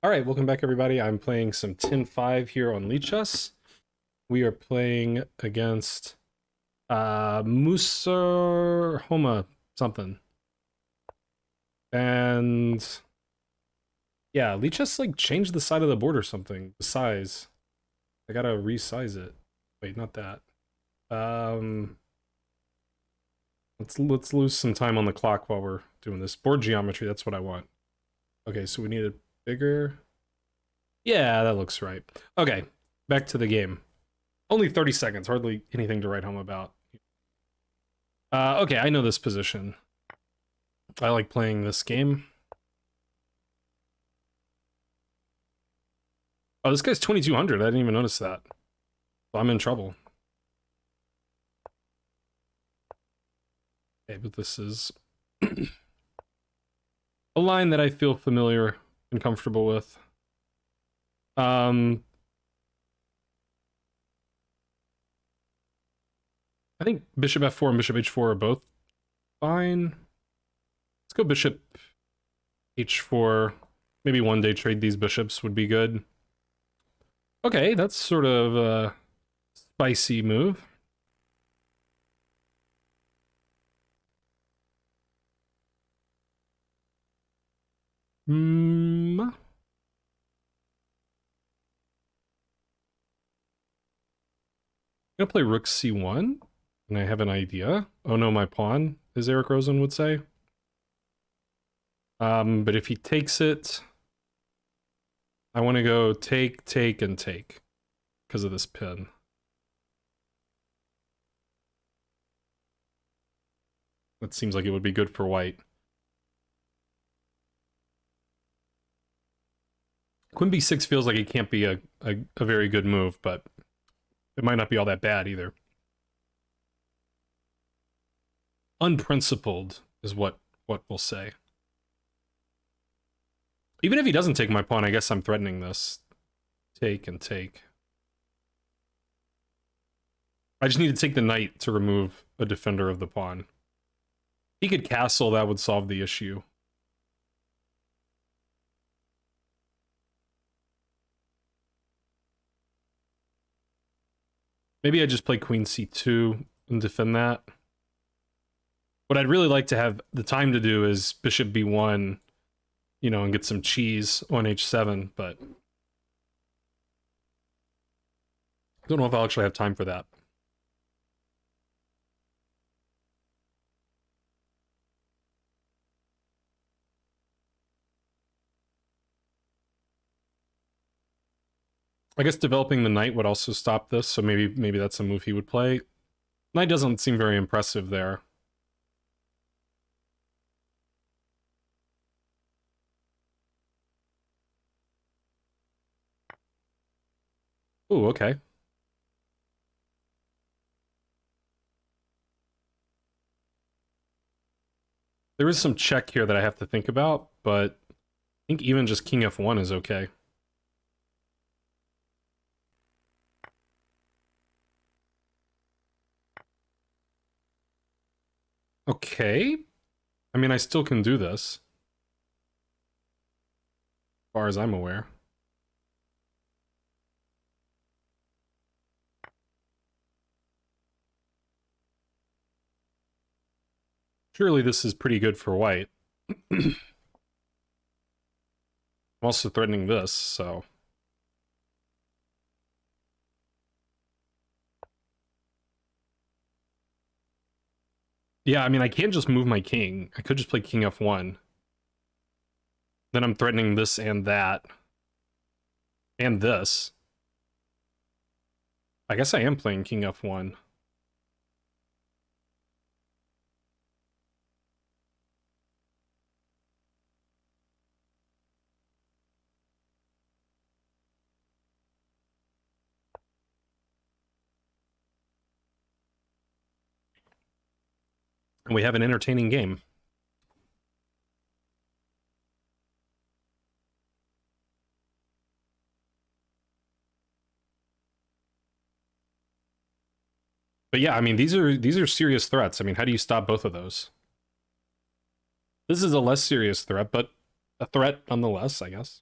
All right, welcome back, everybody. I'm playing some Tin 5 here on Lichess. We are playing against Musa Homa something. And yeah, Lichess like changed the side of the board or something. The size. I gotta resize it. Wait, not that. Um let's lose some time on the clock while we're doing this. Board geometry, that's what I want. Okay, so we need it bigger. Yeah, that looks right. Okay, back to the game. Only 30 seconds, hardly anything to write home about. Okay, I know this position. I like playing this game. Oh, this guy's 2200. I didn't even notice that. So I'm in trouble. Okay, but this is a line that I feel familiar and comfortable with. I think bishop f4 and bishop h4 are both fine. Let's go bishop h4. Maybe one day trade these bishops would be good. Okay, that's sort of a spicy move. I'm gonna play rook c1, and I have an idea. Oh no, my pawn, as Eric Rosen would say. But if he takes it, I want to go take, take, and take because of this pin. That seems like it would be good for white. Queen b6 feels like it can't be a very good move, but it might not be all that bad either. Unprincipled is what we'll say. Even if he doesn't take my pawn, I guess I'm threatening this. Take and take. I just need to take the knight to remove a defender of the pawn. He could castle, that would solve the issue. Maybe I just play queen c2 and defend that. What I'd really like to have the time to do is bishop b1, you know, and get some cheese on h7, but I don't know if I'll actually have time for that. I guess developing the knight would also stop this, so maybe that's a move he would play. Knight doesn't seem very impressive there. Ooh, okay. There is some check here that I have to think about, but I think even just king f1 is okay. Okay. I mean, I still can do this. As far as I'm aware. Surely this is pretty good for white. I'm also threatening this, so... Yeah, I mean, I can't just move my king. I could just play king f1. Then I'm threatening this and that. And this. I guess I am playing king f1. And we have an entertaining game. But yeah, I mean, these are serious threats. I mean, how do you stop both of those? This is a less serious threat, but a threat nonetheless, I guess.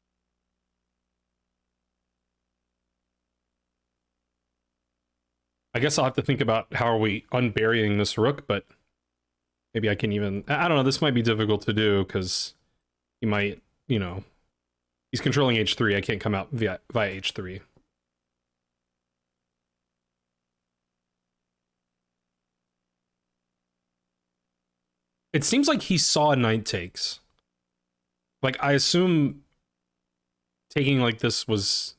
I guess I'll have to think about how are we unburying this rook, but maybe I can even... I don't know, this might be difficult to do, because he might, you know... He's controlling h3, I can't come out via h3. It seems like he saw knight takes. Like, I assume taking like this was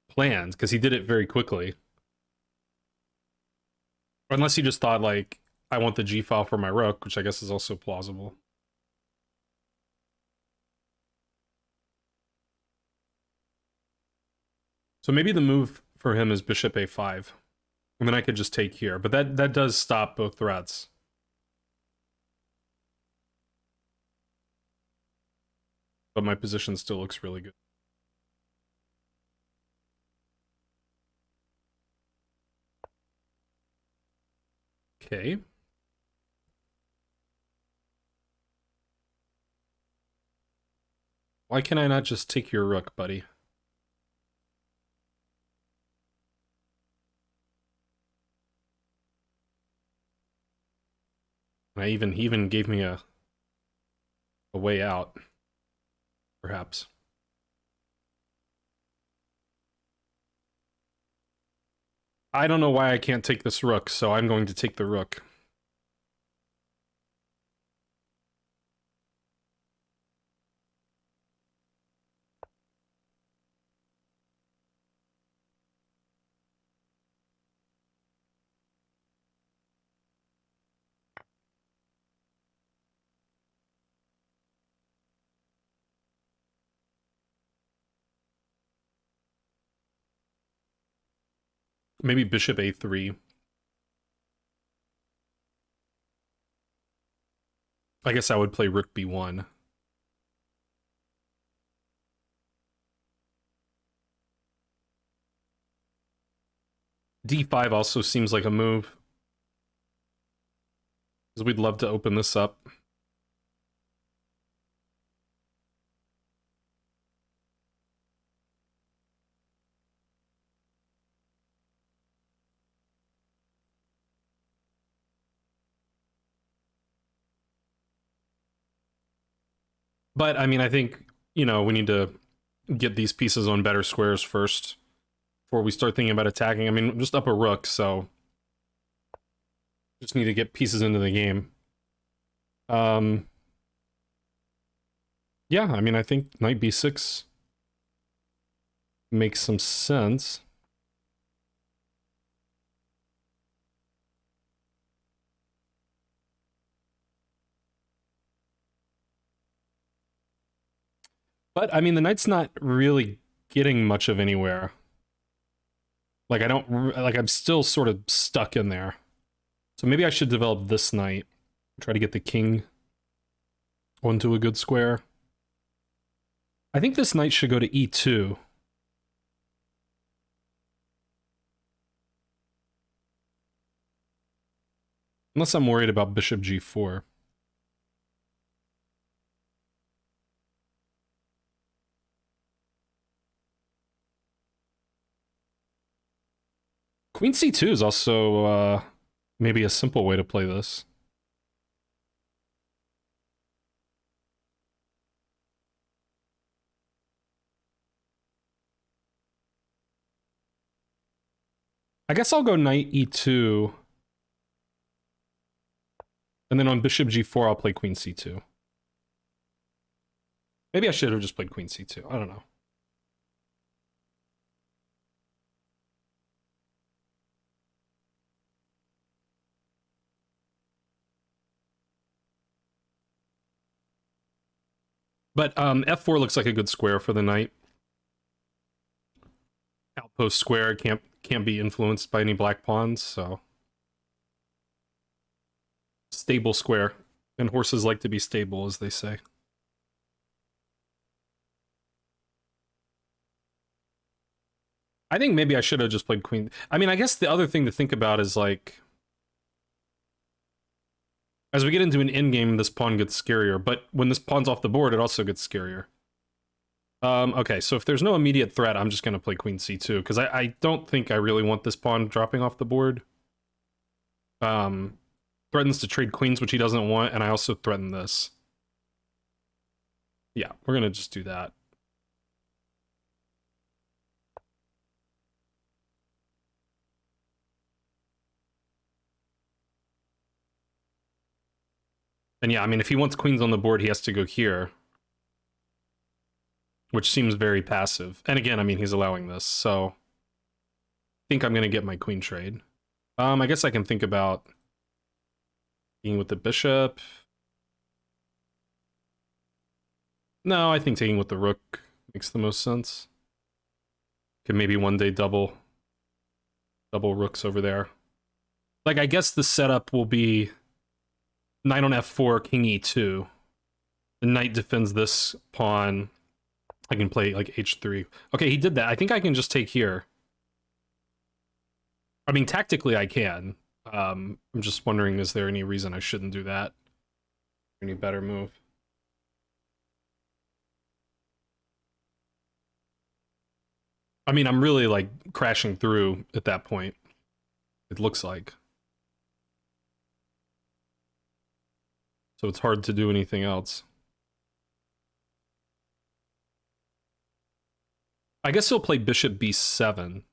planned, because he did it very quickly. Or unless he just thought, like, I want the g-file for my rook, which I guess is also plausible. So maybe the move for him is bishop a5. And then I could just take here. But that does stop both threats. But my position still looks really good. Okay. Why can I not just take your rook, buddy? He even gave me a way out, perhaps. I don't know why I can't take this rook, so I'm going to take the rook. Maybe bishop a3. I guess I would play rook b1. d5 also seems like a move, because we'd love to open this up. But, I mean, I think, you know, we need to get these pieces on better squares first before we start thinking about attacking. I mean, just up a rook, so just need to get pieces into the game. Yeah, I mean, I think knight b6 makes some sense. But, I mean, the knight's not really getting much of anywhere. Like, I'm still sort of stuck in there. So maybe I should develop this knight. Try to get the king onto a good square. I think this knight should go to e2. Unless I'm worried about bishop g4. Queen c2 is also maybe a simple way to play this. I guess I'll go knight e2. And then on bishop g4, I'll play queen c2. Maybe I should have just played queen c2. I don't know. But f4 looks like a good square for the knight. Outpost square can't be influenced by any black pawns, so stable square. And horses like to be stable, as they say. I think maybe I should have just played queen. I mean, I guess the other thing to think about is, like, as we get into an endgame, this pawn gets scarier, but when this pawn's off the board, it also gets scarier. Okay, so if there's no immediate threat, I'm just gonna play queen c2, because I don't think I really want this pawn dropping off the board. Threatens to trade queens, which he doesn't want, and I also threaten this. Yeah, we're gonna just do that. And yeah, I mean, if he wants queens on the board, he has to go here, which seems very passive. And again, I mean, he's allowing this, so I think I'm gonna get my queen trade. I guess I can think about being with the bishop. No, I think taking with the rook makes the most sense. Can maybe one day double rooks over there. Like, I guess the setup will be knight on f4, king e2. The knight defends this pawn. I can play like h3. Okay, he did that. I think I can just take here. I mean, tactically I can. I'm just wondering, is there any reason I shouldn't do that? Any better move? I mean, I'm really like crashing through at that point. It looks like. So it's hard to do anything else. I guess he'll play bishop b7.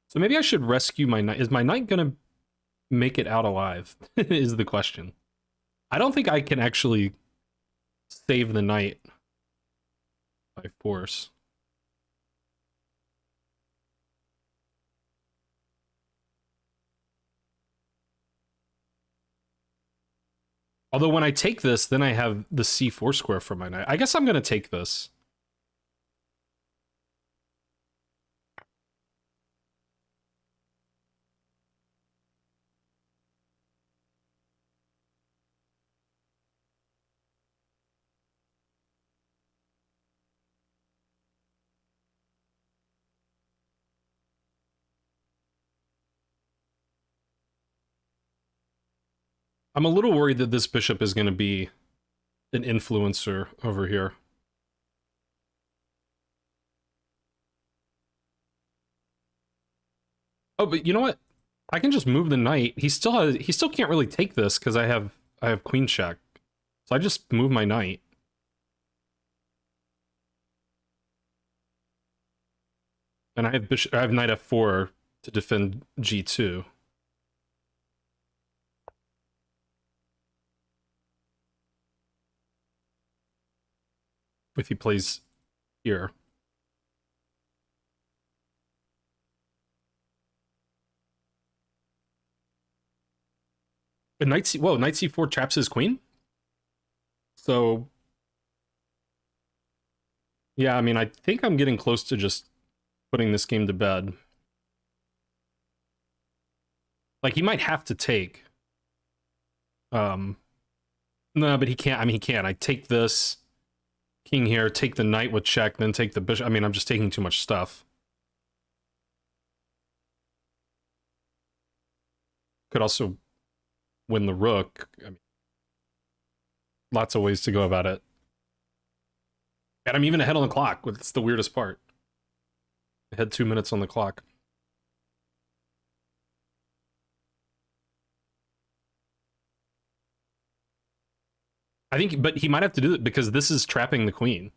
So maybe I should rescue my knight. Is my knight gonna make it out alive? Is the question. I don't think I can actually save the knight by force. Although when I take this, then I have the c4 square for my knight. I guess I'm gonna take this. I'm a little worried that this bishop is gonna be an influencer over here. Oh, but you know what? I can just move the knight. He still can't really take this because I have queen check. So I just move my knight. And I have knight f4 to defend g2. If he plays here. But knight c4 traps his queen? So yeah, I mean, I think I'm getting close to just putting this game to bed. Like, he might have to take. No, but he can't. I mean, he can't. I take this king here, take the knight with check, then take the bishop. I mean, I'm just taking too much stuff. Could also win the rook. I mean, lots of ways to go about it. And I'm even ahead on the clock. That's the weirdest part. I had 2 minutes on the clock. I think, but he might have to do it because this is trapping the queen.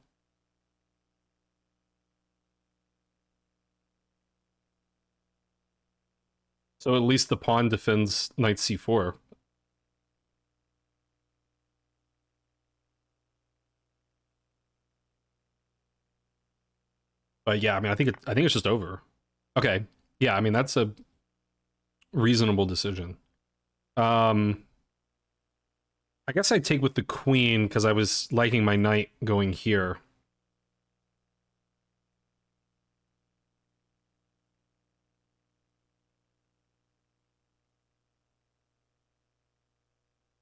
So at least the pawn defends knight c4. But yeah, I mean, I think it's just over. Okay, yeah, I mean that's a reasonable decision. I guess I take with the queen because I was liking my knight going here.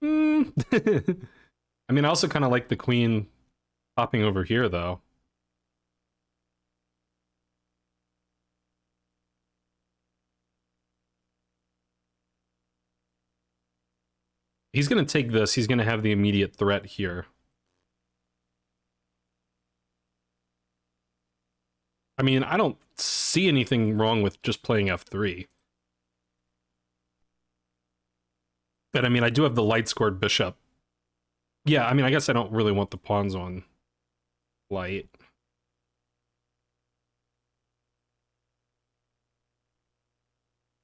I mean, I also kind of like the queen popping over here, though. He's going to take this. He's going to have the immediate threat here. I mean, I don't see anything wrong with just playing f3. But I mean, I do have the light squared bishop. Yeah, I mean, I guess I don't really want the pawns on light.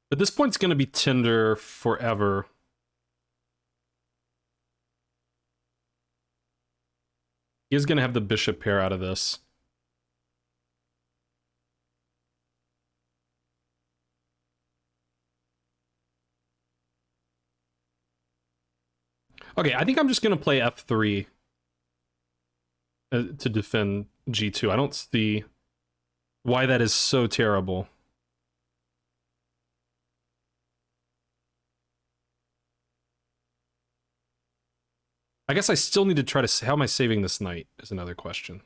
But this point's going to be tender forever. He is going to have the bishop pair out of this. Okay, I think I'm just going to play f3 to defend g2. I don't see why that is so terrible. I guess I still need to try to... How am I saving this knight is another question.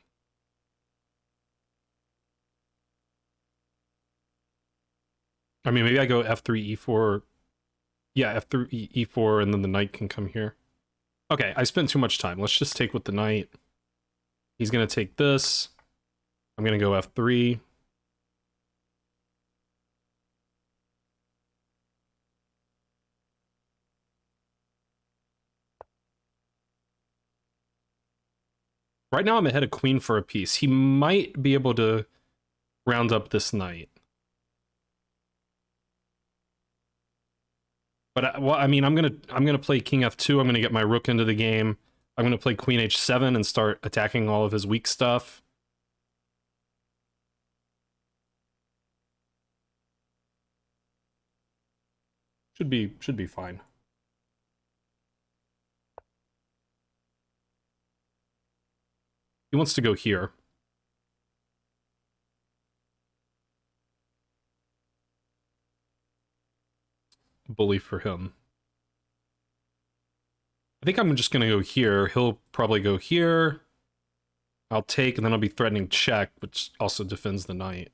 I mean, maybe I go f3, e4. Yeah, f3, e4, and then the knight can come here. Okay, I spent too much time. Let's just take with the knight. He's going to take this. I'm going to go f3. Right now I'm ahead of queen for a piece. He might be able to round up this knight. But well, I mean, I'm gonna play king f2. I'm gonna get my rook into the game. I'm gonna play queen h7 and start attacking all of his weak stuff. Should be fine. He wants to go here. Bully for him. I think I'm just going to go here. He'll probably go here. I'll take, and then I'll be threatening check, which also defends the knight.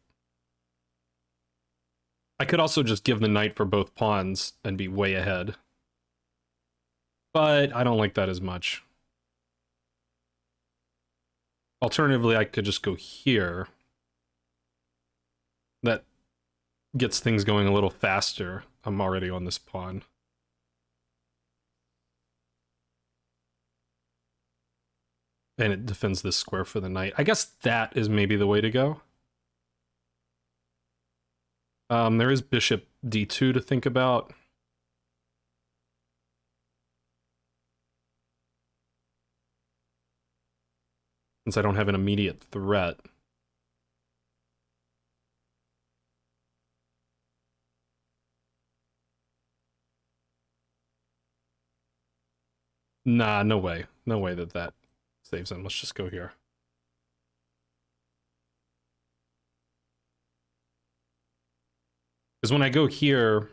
I could also just give the knight for both pawns and be way ahead. But I don't like that as much. Alternatively, I could just go here. That gets things going a little faster. I'm already on this pawn. And it defends this square for the knight. I guess that is maybe the way to go. There is bishop d2 to think about. Since I don't have an immediate threat. Nah, no way. No way that saves him. Let's just go here. Because when I go here,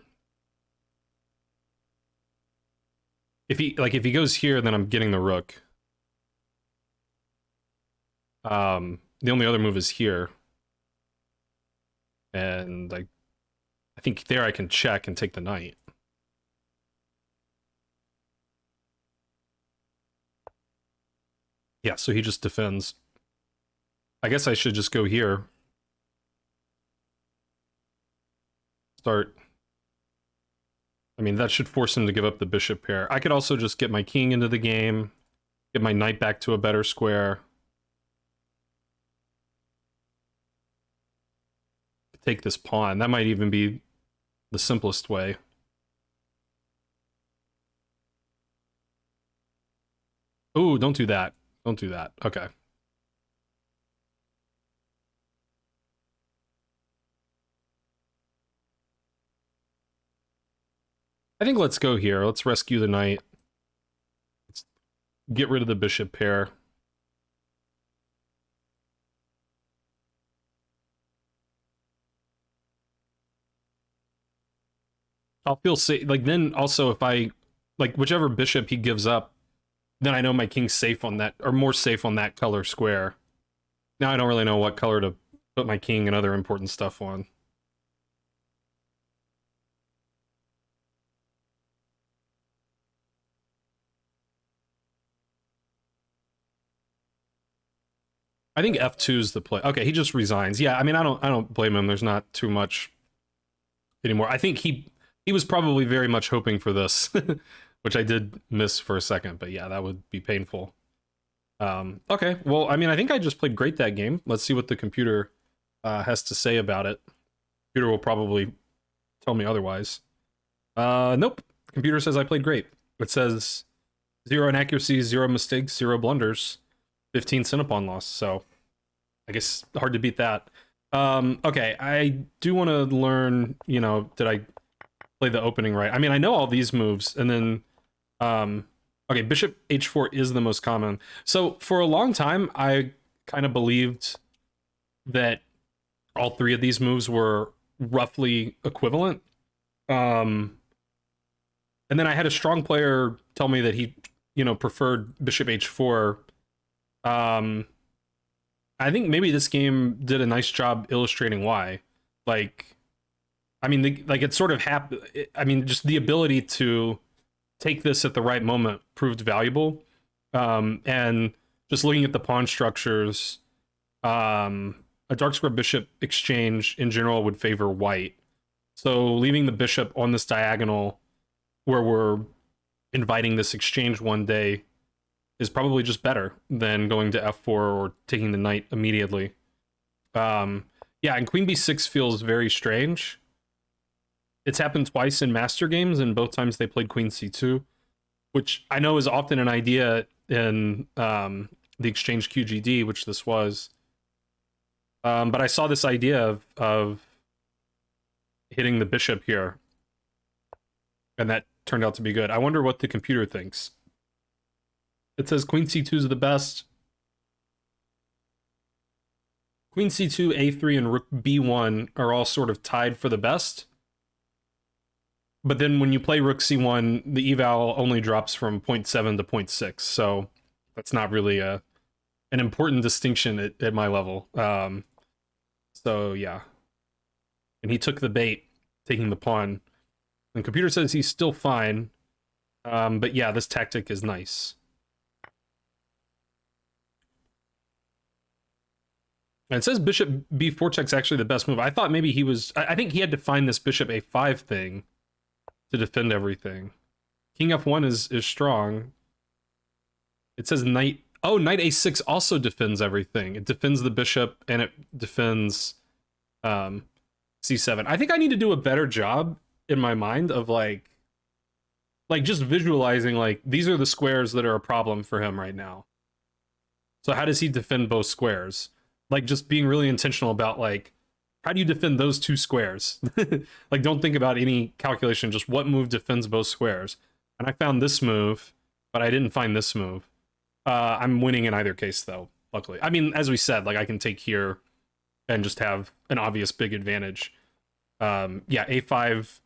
if he goes here, then I'm getting the rook. The only other move is here. And I think there I can check and take the knight. Yeah, so he just defends. I guess I should just go here. Start. I mean, that should force him to give up the bishop pair. I could also just get my king into the game, get my knight back to a better square. Take this pawn. That might even be the simplest way. Ooh, don't do that. Don't do that. Okay. I think let's go here. Let's rescue the knight. Let's get rid of the bishop pair. I'll feel safe. Like, then also if I, like, whichever bishop he gives up, then I know my king's safe on that, or more safe on that color square. Now I don't really know what color to put my king and other important stuff on. I think F2 is the play. Okay, he just resigns. Yeah, I mean, I don't blame him. There's not too much anymore. I think he was probably very much hoping for this, which I did miss for a second. But yeah, that would be painful. Okay, well, I mean, I think I just played great that game. Let's see what the computer has to say about it. Computer will probably tell me otherwise. Nope. The computer says I played great. It says 0 inaccuracies, 0 mistakes, 0 blunders, 15 Cinnapon loss. So I guess hard to beat that. Okay, I do want to learn, you know, did I play the opening right? I mean, I know all these moves, and then, okay, bishop h4 is the most common. So for a long time, I kind of believed that all 3 of these moves were roughly equivalent. And then I had a strong player tell me that he, you know, preferred bishop h4. I think maybe this game did a nice job illustrating why. Like, I mean, like it sort of happened. I mean, just the ability to take this at the right moment proved valuable. And just looking at the pawn structures, a dark square bishop exchange in general would favor white. So leaving the bishop on this diagonal where we're inviting this exchange one day is probably just better than going to f4 or taking the knight immediately. Yeah, and queen b6 feels very strange. It's happened twice in master games, and both times they played queen c2, which I know is often an idea in the exchange QGD, which this was. But I saw this idea of hitting the bishop here, and that turned out to be good. I wonder what the computer thinks. It says queen c2 is the best. Queen c2, a3, and rook b1 are all sort of tied for the best. But then when you play rook c1, the eval only drops from 0.7 to 0.6, so that's not really an important distinction at my level. So yeah. And he took the bait, taking the pawn. And computer says he's still fine. But yeah, this tactic is nice. And it says bishop b4 check's actually the best move. I thought maybe he was... I think he had to find this bishop a5 thing to defend everything. King f1 is strong. It says knight... Oh, knight a6 also defends everything. It defends the bishop, and it defends c7. I think I need to do a better job in my mind of like just visualizing like these are the squares that are a problem for him right now. So how does he defend both squares? Like just being really intentional about like how do you defend those 2 squares? Like don't think about any calculation, just what move defends both squares. And I found this move, but I didn't find this move. I'm winning in either case though, luckily. I mean, as we said, like I can take here and just have an obvious big advantage. Yeah, a5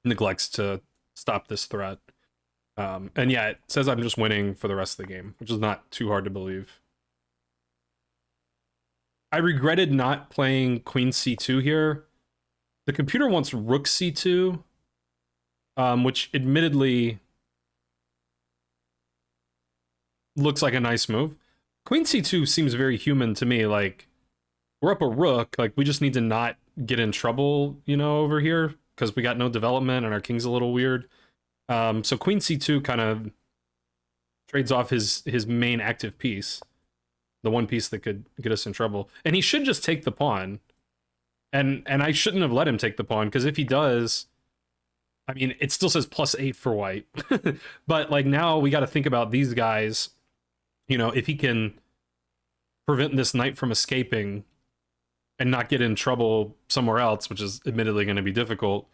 neglects to stop this threat. And yeah, it says I'm just winning for the rest of the game, which is not too hard to believe. I regretted not playing queen c2 here. The computer wants rook c2, which admittedly looks like a nice move. Queen c2 seems very human to me. Like, we're up a rook. Like, we just need to not get in trouble, you know, over here, because we got no development and our king's a little weird. So queen c2 kind of trades off his main active piece, the one piece that could get us in trouble. And he should just take the pawn. And I shouldn't have let him take the pawn, because if he does, I mean, it still says +8 for white. But like now we got to think about these guys. You know, if he can prevent this knight from escaping and not get in trouble somewhere else, which is admittedly going to be difficult.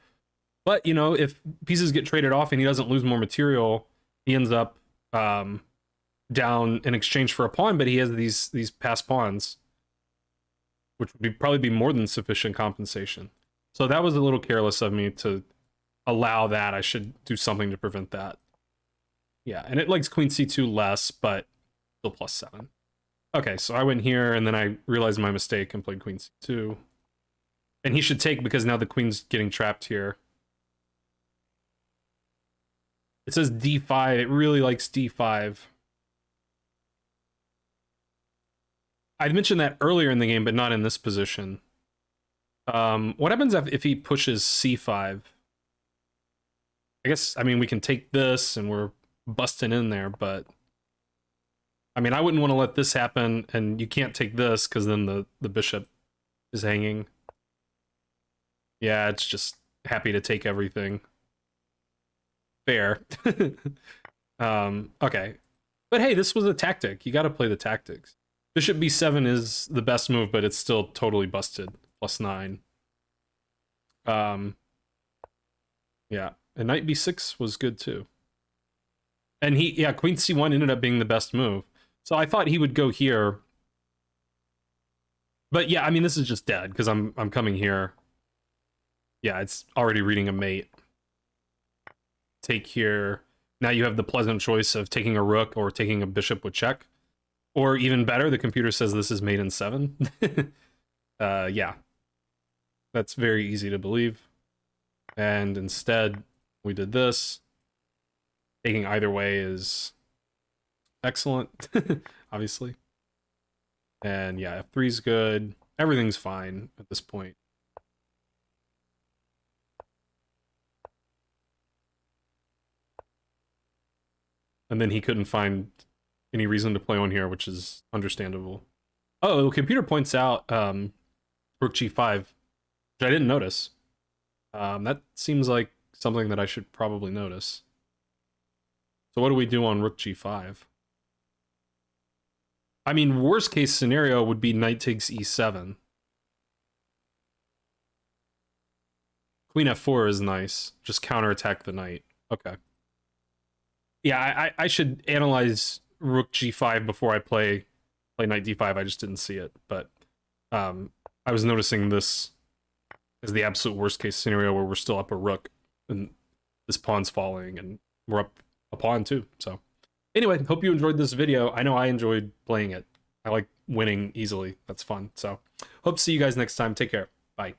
But, you know, if pieces get traded off and he doesn't lose more material, he ends up down in exchange for a pawn, but he has these passed pawns, which would probably be more than sufficient compensation. So that was a little careless of me to allow that. I should do something to prevent that. Yeah, and it likes queen c2 less, but still +7. Okay, so I went here, and then I realized my mistake and played queen c2. And he should take, because now the queen's getting trapped here. It says d5. It really likes d5. I mentioned that earlier in the game, but not in this position. What happens if he pushes c5? I guess, I mean, we can take this and we're busting in there, but I mean, I wouldn't want to let this happen, and you can't take this because then the bishop is hanging. Yeah, it's just happy to take everything. Fair. Okay. But hey, this was a tactic. You got to play the tactics. Bishop b7 is the best move, but it's still totally busted. +9. Yeah. And knight b6 was good too. And queen c1 ended up being the best move. So I thought he would go here. But yeah, I mean, this is just dead because I'm coming here. Yeah, it's already reading a mate. Take here. Now you have the pleasant choice of taking a rook or taking a bishop with check. Or even better, the computer says this is mate in 7. Yeah. That's very easy to believe. And instead, we did this. Taking either way is excellent, obviously. And yeah, f3's good. Everything's fine at this point. And then he couldn't find any reason to play on here, which is understandable. Oh, the computer points out rook g5, which I didn't notice. That seems like something that I should probably notice. So what do we do on rook g5? I mean, worst case scenario would be knight takes e7. Queen f4 is nice. Just counterattack the knight. Okay. Yeah, I should analyze rook g5 before I play knight d5. I just didn't see it, but I was noticing this as the absolute worst case scenario where we're still up a rook and this pawn's falling and we're up a pawn too. So anyway, hope you enjoyed this video. I know I enjoyed playing it. I like winning easily. That's fun. So hope to see you guys next time. Take care. Bye.